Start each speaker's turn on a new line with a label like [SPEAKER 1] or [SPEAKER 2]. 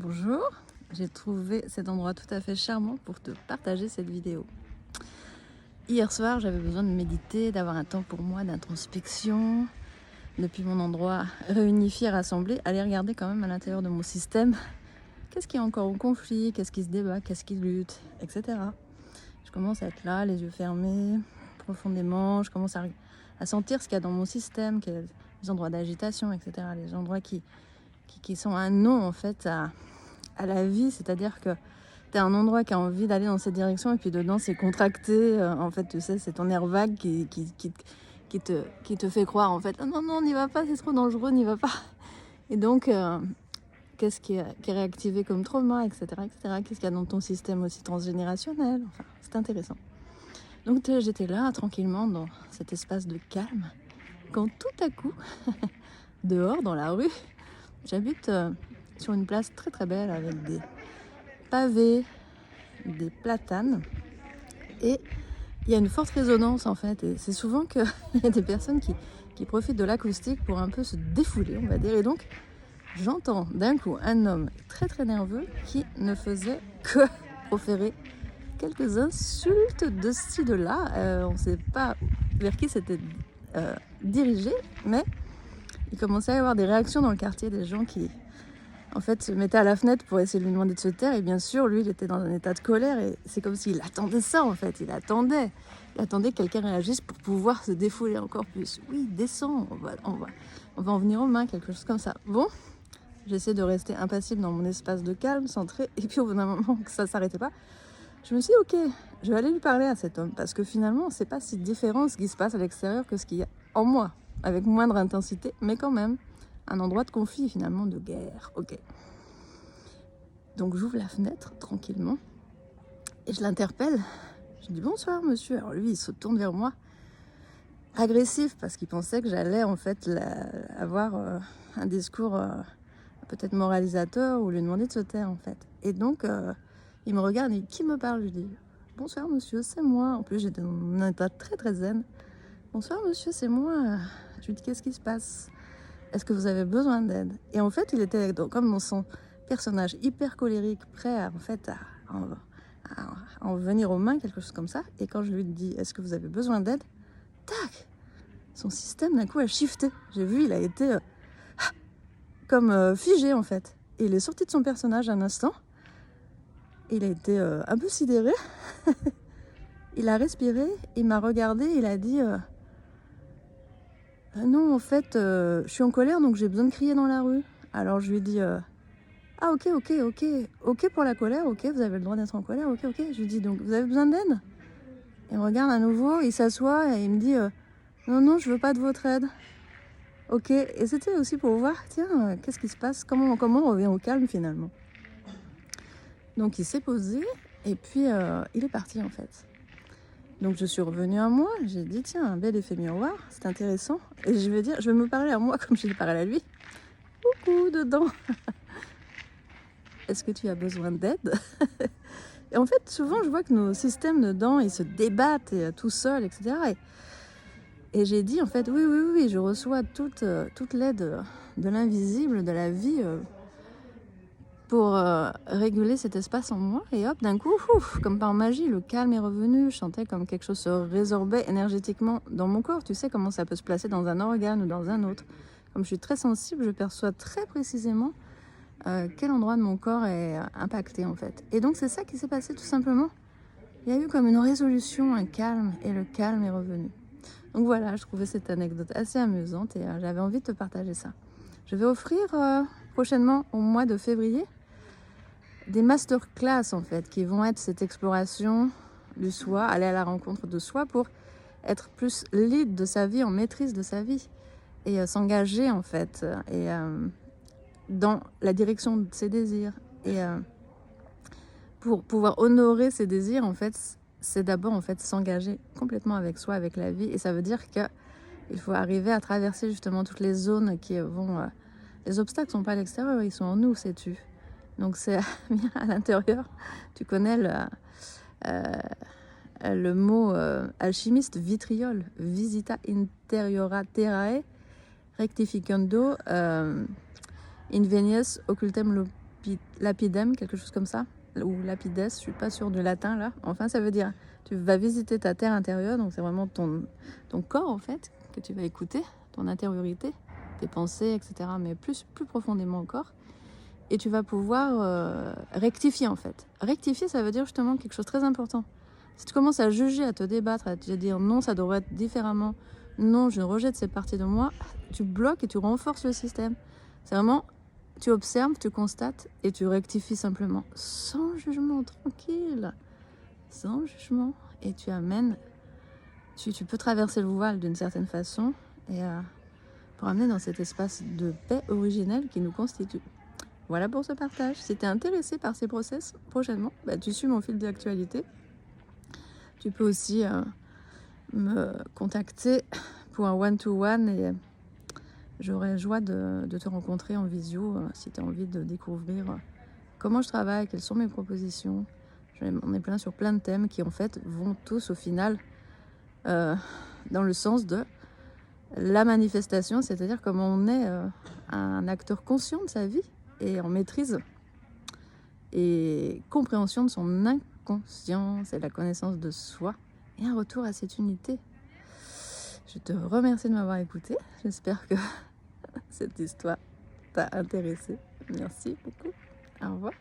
[SPEAKER 1] Bonjour, j'ai trouvé cet endroit tout à fait charmant pour te partager cette vidéo. Hier soir, j'avais besoin de méditer, d'avoir un temps pour moi, d'introspection. Depuis mon endroit réunifié, rassemblé, aller regarder quand même à l'intérieur de mon système qu'est-ce qui est encore en conflit, qu'est-ce qui se débat, qu'est-ce qui lutte, etc. Je commence à être là, les yeux fermés, profondément. Je commence à sentir ce qu'il y a dans mon système, les endroits d'agitation, etc. Les endroits qui sont un nom en fait à la vie, c'est-à-dire que tu as un endroit qui a envie d'aller dans cette direction et puis dedans c'est contracté, en fait tu sais c'est ton nerf vague qui te fait croire en fait non n'y va pas, c'est trop dangereux, n'y va pas. Et donc qu'est-ce qui est réactivé comme trauma, etc. Qu'est-ce qu'il y a dans ton système aussi transgénérationnel, enfin c'est intéressant. Donc j'étais là tranquillement dans cet espace de calme quand tout à coup dehors dans la rue, j'habite sur une place très très belle avec des pavés, des platanes, et il y a une forte résonance en fait, et c'est souvent qu'il y a des personnes qui profitent de l'acoustique pour un peu se défouler, on va dire, et donc j'entends d'un coup un homme très très nerveux qui ne faisait que proférer quelques insultes de ci de là, on ne sait pas vers qui c'était dirigé, mais il commençait à y avoir des réactions dans le quartier, des gens qui en fait se mettaient à la fenêtre pour essayer de lui demander de se taire, et bien sûr lui il était dans un état de colère et c'est comme s'il attendait ça en fait, il attendait que quelqu'un réagisse pour pouvoir se défouler encore plus. Oui, descends, on va en venir aux mains, quelque chose comme ça. Bon, j'essaie de rester impassible dans mon espace de calme, centré, et puis au bout d'un moment que ça s'arrêtait pas, je me suis dit ok, je vais aller lui parler à cet homme, parce que finalement c'est pas si différent ce qui se passe à l'extérieur que ce qu'il y a en moi, avec moindre intensité, mais quand même un endroit de conflit finalement, de guerre. Ok. Donc j'ouvre la fenêtre tranquillement et je l'interpelle. Je dis bonsoir monsieur. Alors lui il se tourne vers moi, agressif, parce qu'il pensait que j'allais en fait avoir un discours peut-être moralisateur ou lui demander de se taire en fait. Et donc il me regarde et qui me parle? Je dis bonsoir monsieur, c'est moi. En plus j'étais dans un état très très zen. Bonsoir monsieur, c'est moi. Je lui dis qu'est-ce qui se passe? Est-ce que vous avez besoin d'aide? Et en fait, il était comme dans son personnage hyper colérique, prêt à, en fait, à en venir aux mains, quelque chose comme ça. Et quand je lui dis, est-ce que vous avez besoin d'aide? Tac! Son système, d'un coup, a shifté. J'ai vu, il a été comme figé, en fait. Et il est sorti de son personnage un instant. Il a été un peu sidéré. Il a respiré, il m'a regardé, il a dit... non, en fait, je suis en colère, donc j'ai besoin de crier dans la rue. Alors je lui ai dit, ah ok pour la colère, ok, vous avez le droit d'être en colère, ok. Je lui dis, donc vous avez besoin d'aide? Il me regarde à nouveau, il s'assoit et il me dit, non, je veux pas de votre aide. Ok, et c'était aussi pour voir, tiens, qu'est-ce qui se passe, comment on revient au calme finalement. Donc il s'est posé et puis il est parti en fait. Donc je suis revenue à moi, j'ai dit tiens, un bel effet miroir, c'est intéressant. Et je vais me parler à moi comme je parle à lui. Coucou dedans. Est-ce que tu as besoin d'aide? Et en fait, souvent je vois que nos systèmes dedans, ils se débattent tout seuls, etc. Et j'ai dit en fait, oui, je reçois toute l'aide de l'invisible, de la vie, pour réguler cet espace en moi. Et hop, d'un coup, comme par magie, le calme est revenu. Je sentais comme quelque chose se résorbait énergétiquement dans mon corps. Tu sais comment ça peut se placer dans un organe ou dans un autre. Comme je suis très sensible, je perçois très précisément quel endroit de mon corps est impacté en fait. Et donc c'est ça qui s'est passé tout simplement. Il y a eu comme une résolution, un calme, et le calme est revenu. Donc voilà, je trouvais cette anecdote assez amusante et j'avais envie de te partager ça. Je vais offrir prochainement au mois de février des masterclass en fait, qui vont être cette exploration du soi, aller à la rencontre de soi pour être plus lead de sa vie, en maîtrise de sa vie et s'engager en fait et dans la direction de ses désirs. Et pour pouvoir honorer ses désirs en fait, c'est d'abord en fait s'engager complètement avec soi, avec la vie, et ça veut dire que il faut arriver à traverser justement toutes les zones qui vont... les obstacles sont pas à l'extérieur, ils sont en nous, sais-tu. Donc c'est bien à l'intérieur. Tu connais le mot alchimiste, vitriol. Visita interiora terrae rectificando invenies occultem lapidem, quelque chose comme ça, ou lapides, je suis pas sûre du latin là. Enfin, ça veut dire tu vas visiter ta terre intérieure, donc c'est vraiment ton corps en fait que tu vas écouter, ton intériorité, tes pensées, etc. Mais plus profondément encore. Et tu vas pouvoir rectifier en fait. Rectifier, ça veut dire justement quelque chose de très important. Si tu commences à juger, à te débattre, à te dire non, ça devrait être différemment, non, je rejette cette partie de moi, tu bloques et tu renforces le système. C'est vraiment, tu observes, tu constates et tu rectifies simplement, sans jugement, tranquille, sans jugement. Et tu amènes, tu peux traverser le voile d'une certaine façon et pour amener dans cet espace de paix originel qui nous constitue. Voilà pour ce partage. Si tu es intéressé par ces process prochainement, bah, tu suis mon fil d'actualité. Tu peux aussi me contacter pour un one-to-one et j'aurai joie de te rencontrer en visio si tu as envie de découvrir comment je travaille, quelles sont mes propositions. On est plein sur plein de thèmes qui en fait vont tous au final dans le sens de la manifestation, c'est-à-dire comment on est un acteur conscient de sa vie et en maîtrise et compréhension de son inconscience et la connaissance de soi et un retour à cette unité. Je te remercie de m'avoir écouté. J'espère que cette histoire t'a intéressé. Merci beaucoup. Au revoir.